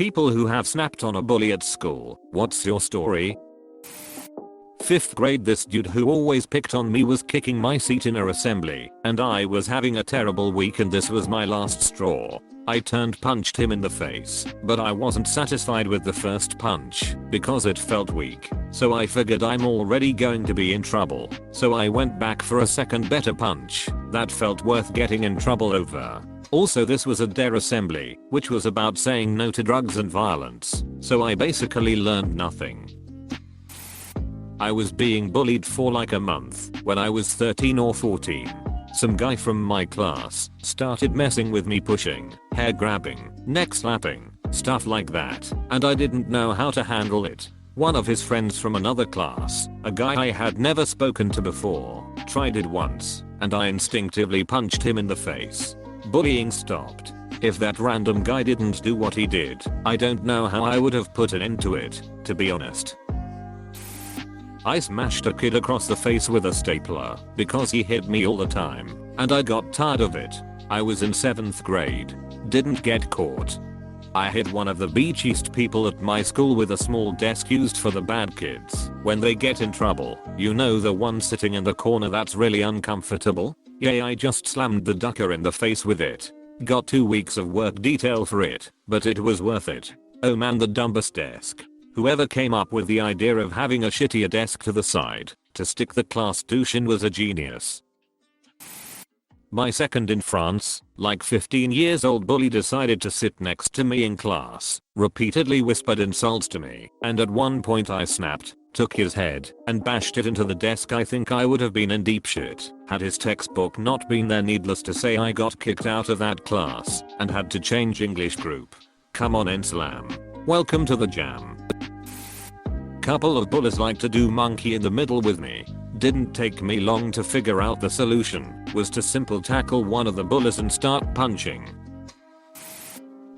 People who have snapped on a bully at school, what's your story? 5th grade, this dude who always picked on me was kicking my seat in a assembly, and I was having a terrible week and this was my last straw. I punched him in the face, but I wasn't satisfied with the first punch because it felt weak, so I figured I'm already going to be in trouble, so I went back for a second better punch that felt worth getting in trouble over. Also, this was a dare assembly, which was about saying no to drugs and violence, so I basically learned nothing. I was being bullied for like a month when I was 13 or 14. Some guy from my class started messing with me, pushing, hair grabbing, neck slapping, stuff like that, and I didn't know how to handle it. One of his friends from another class, a guy I had never spoken to before, tried it once, and I instinctively punched him in the face. Bullying stopped. If that random guy didn't do what he did, I don't know how I would have put an end to it, to be honest. I smashed a kid across the face with a stapler because he hit me all the time, and I got tired of it. I was in 7th grade. Didn't get caught. I hit one of the beachiest people at my school with a small desk used for the bad kids when they get in trouble. You know, the one sitting in the corner that's really uncomfortable? Yeah, I just slammed the ducker in the face with it. Got 2 weeks of work detail for it, but it was worth it. Oh man, the dumbest desk. Whoever came up with the idea of having a shittier desk to the side to stick the class douche was a genius. My second in France, like 15 years old bully decided to sit next to me in class, repeatedly whispered insults to me, and at one point I snapped, took his head, and bashed it into the desk. I think I would have been in deep shit had his textbook not been there. Needless to say, I got kicked out of that class and had to change English group. Come on, Enslam. Welcome to the jam. Couple of bullies like to do monkey in the middle with me. Didn't take me long to figure out the solution was to simple tackle one of the bullies and start punching.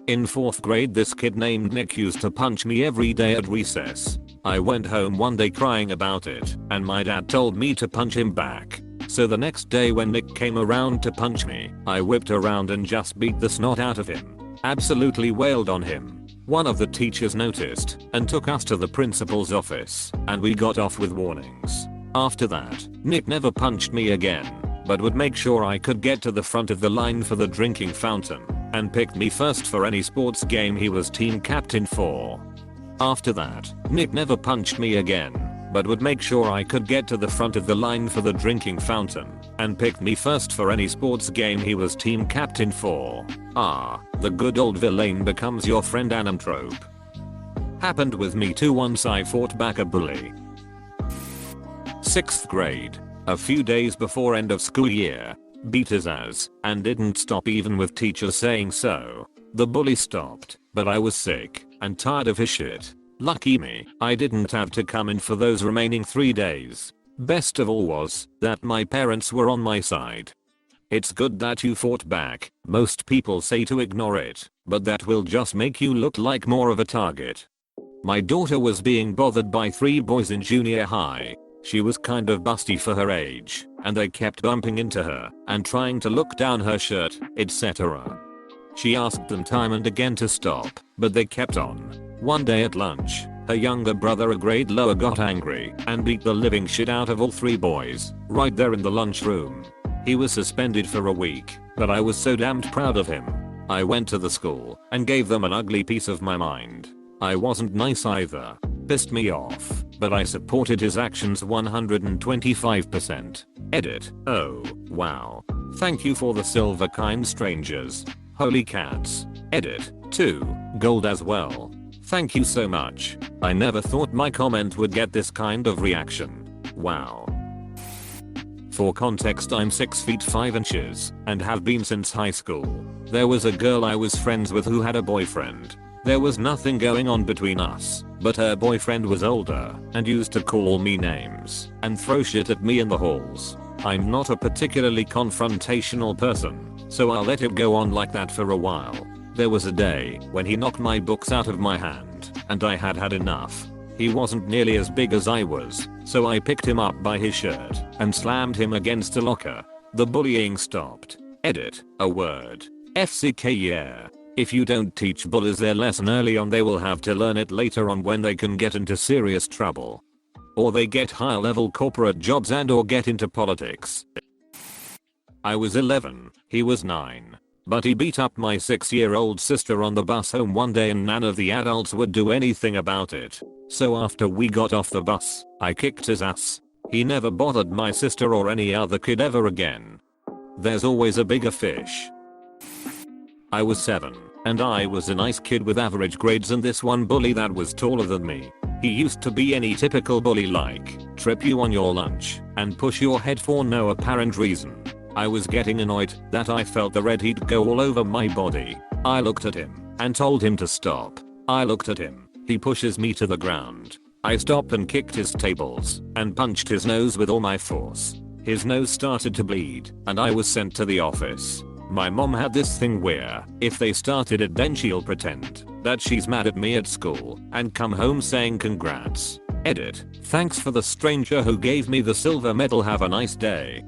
In 4th grade, this kid named Nick used to punch me every day at recess. I went home one day crying about it, and my dad told me to punch him back. So the next day when Nick came around to punch me, I whipped around and just beat the snot out of him. Absolutely wailed on him. One of the teachers noticed and took us to the principal's office, and we got off with warnings. After that, Nick never punched me again, but would make sure I could get to the front of the line for the drinking fountain, and picked me first for any sports game he was team captain for. After that, Nick never punched me again, but would make sure I could get to the front of the line for the drinking fountain, and picked me first for any sports game he was team captain for. Ah, the good old villain becomes your friend anamtrope. Happened with me too. Once I fought back a bully. 6th grade. A few days before end of school year. Beat his ass, and didn't stop even with teachers saying so. The bully stopped, but I was sick and tired of his shit. Lucky me, I didn't have to come in for those remaining 3 days. Best of all was that my parents were on my side. It's good that you fought back. Most people say to ignore it, but that will just make you look like more of a target. My daughter was being bothered by 3 boys in junior high. She was kind of busty for her age, and they kept bumping into her and trying to look down her shirt, etc. She asked them time and again to stop, but they kept on. One day at lunch, her younger brother, a grade lower, got angry and beat the living shit out of all 3 boys, right there in the lunchroom. He was suspended for a week, but I was so damned proud of him. I went to the school and gave them an ugly piece of my mind. I wasn't nice either. Pissed me off, but I supported his actions 125%. Edit. Oh, wow. Thank you for the silver, kind strangers. Holy cats. Edit. 2. Gold as well. Thank you so much. I never thought my comment would get this kind of reaction. Wow. For context, I'm 6 feet 5 inches and have been since high school. There was a girl I was friends with who had a boyfriend. There was nothing going on between us, but her boyfriend was older and used to call me names and throw shit at me in the halls. I'm not a particularly confrontational person, so I'll let it go on like that for a while. There was a day when he knocked my books out of my hand, and I had had enough. He wasn't nearly as big as I was, so I picked him up by his shirt and slammed him against a locker. The bullying stopped. Edit. A word. FCK, yeah. If you don't teach bullies their lesson early on, they will have to learn it later on when they can get into serious trouble. Or they get higher level corporate jobs and or get into politics. I was 11, he was 9. But he beat up my 6-year-old sister on the bus home one day and none of the adults would do anything about it. So after we got off the bus, I kicked his ass. He never bothered my sister or any other kid ever again. There's always a bigger fish. I was 7, and I was a nice kid with average grades, and this one bully that was taller than me. He used to be any typical bully, like trip you on your lunch and push your head for no apparent reason. I was getting annoyed that I felt the red heat go all over my body. I looked at him and told him to stop. I looked at him. He pushes me to the ground. I stopped and kicked his tables and punched his nose with all my force. His nose started to bleed and I was sent to the office. My mom had this thing where if they started it, then she'll pretend that she's mad at me at school and come home saying congrats. Edit. Thanks for the stranger who gave me the silver medal, have a nice day.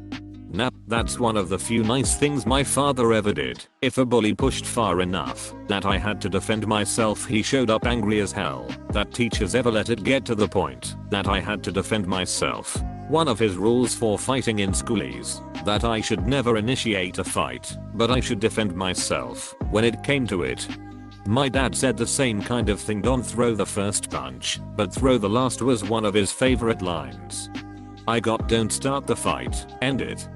Nah, that's one of the few nice things my father ever did. If a bully pushed far enough that I had to defend myself, he showed up angry as hell that teachers ever let it get to the point that I had to defend myself. One of his rules for fighting in school is that I should never initiate a fight, but I should defend myself when it came to it. My dad said the same kind of thing, don't throw the first punch, but throw the last, was one of his favorite lines. I got don't start the fight, end it.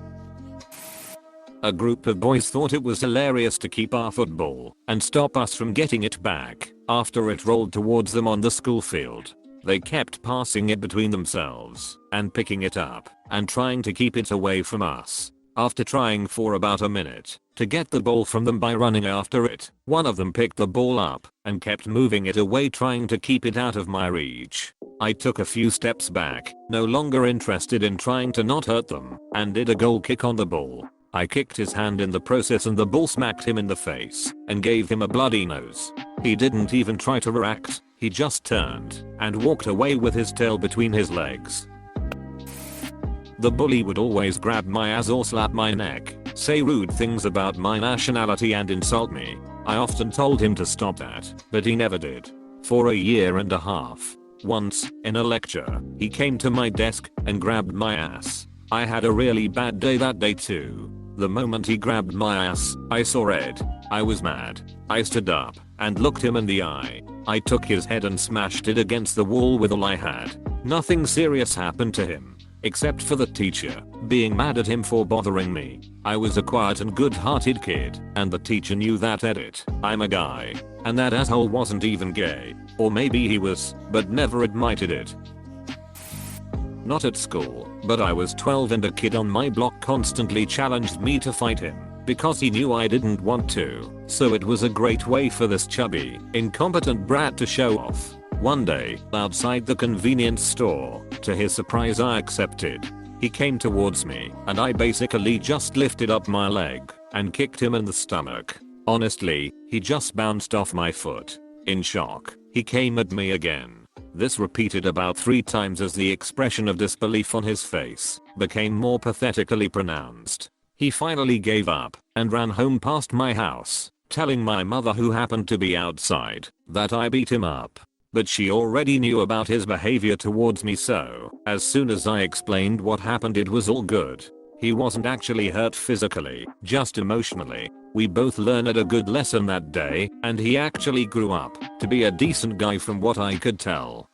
A group of boys thought it was hilarious to keep our football and stop us from getting it back after it rolled towards them on the school field. They kept passing it between themselves and picking it up and trying to keep it away from us. After trying for about a minute to get the ball from them by running after it, one of them picked the ball up and kept moving it away, trying to keep it out of my reach. I took a few steps back, no longer interested in trying to not hurt them, and did a goal kick on the ball. I kicked his hand in the process and the ball smacked him in the face and gave him a bloody nose. He didn't even try to react, he just turned and walked away with his tail between his legs. The bully would always grab my ass or slap my neck, say rude things about my nationality and insult me. I often told him to stop that, but he never did. For a year and a half. Once, in a lecture, he came to my desk and grabbed my ass. I had a really bad day that day too. The moment he grabbed my ass, I saw red. I was mad. I stood up and looked him in the eye. I took his head and smashed it against the wall with all I had. Nothing serious happened to him, except for the teacher being mad at him for bothering me. I was a quiet and good-hearted kid, and the teacher knew that. Edit. I'm a guy, and that asshole wasn't even gay. Or maybe he was, but never admitted it. Not at school, but I was 12 and a kid on my block constantly challenged me to fight him because he knew I didn't want to, so it was a great way for this chubby, incompetent brat to show off. One day, outside the convenience store, to his surprise I accepted. He came towards me, and I basically just lifted up my leg and kicked him in the stomach. Honestly, he just bounced off my foot. In shock, he came at me again. This repeated about 3 times as the expression of disbelief on his face became more pathetically pronounced. He finally gave up and ran home past my house, telling my mother, who happened to be outside, that I beat him up. But she already knew about his behavior towards me, so as soon as I explained what happened, it was all good. He wasn't actually hurt physically, just emotionally. We both learned a good lesson that day, and he actually grew up to be a decent guy from what I could tell.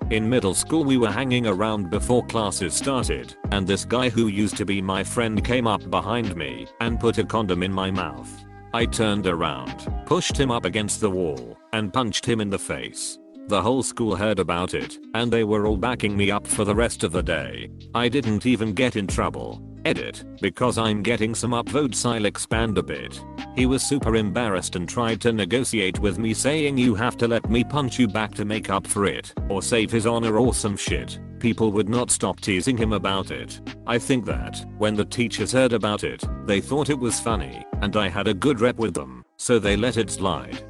In middle school we were hanging around before classes started, and this guy who used to be my friend came up behind me and put a condom in my mouth. I turned around, pushed him up against the wall, and punched him in the face. The whole school heard about it, and they were all backing me up for the rest of the day. I didn't even get in trouble. Edit. Because I'm getting some upvotes, I'll expand a bit. He was super embarrassed and tried to negotiate with me, saying you have to let me punch you back to make up for it, or save his honor or some shit. People would not stop teasing him about it. I think that when the teachers heard about it, they thought it was funny, and I had a good rep with them, so they let it slide.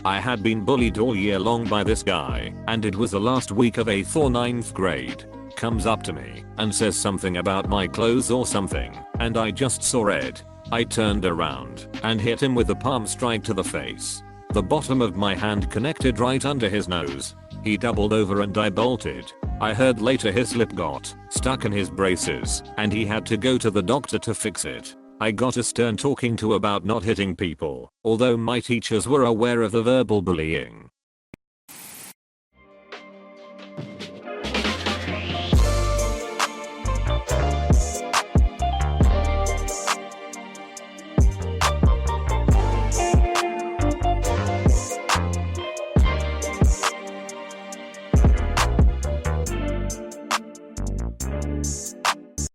I had been bullied all year long by this guy, and it was the last week of 8th or 9th grade. Comes up to me and says something about my clothes or something, and I just saw red. I turned around and hit him with a palm strike to the face. The bottom of my hand connected right under his nose. He doubled over and I bolted. I heard later his lip got stuck in his braces and he had to go to the doctor to fix it. I got a stern talking to about not hitting people, although my teachers were aware of the verbal bullying.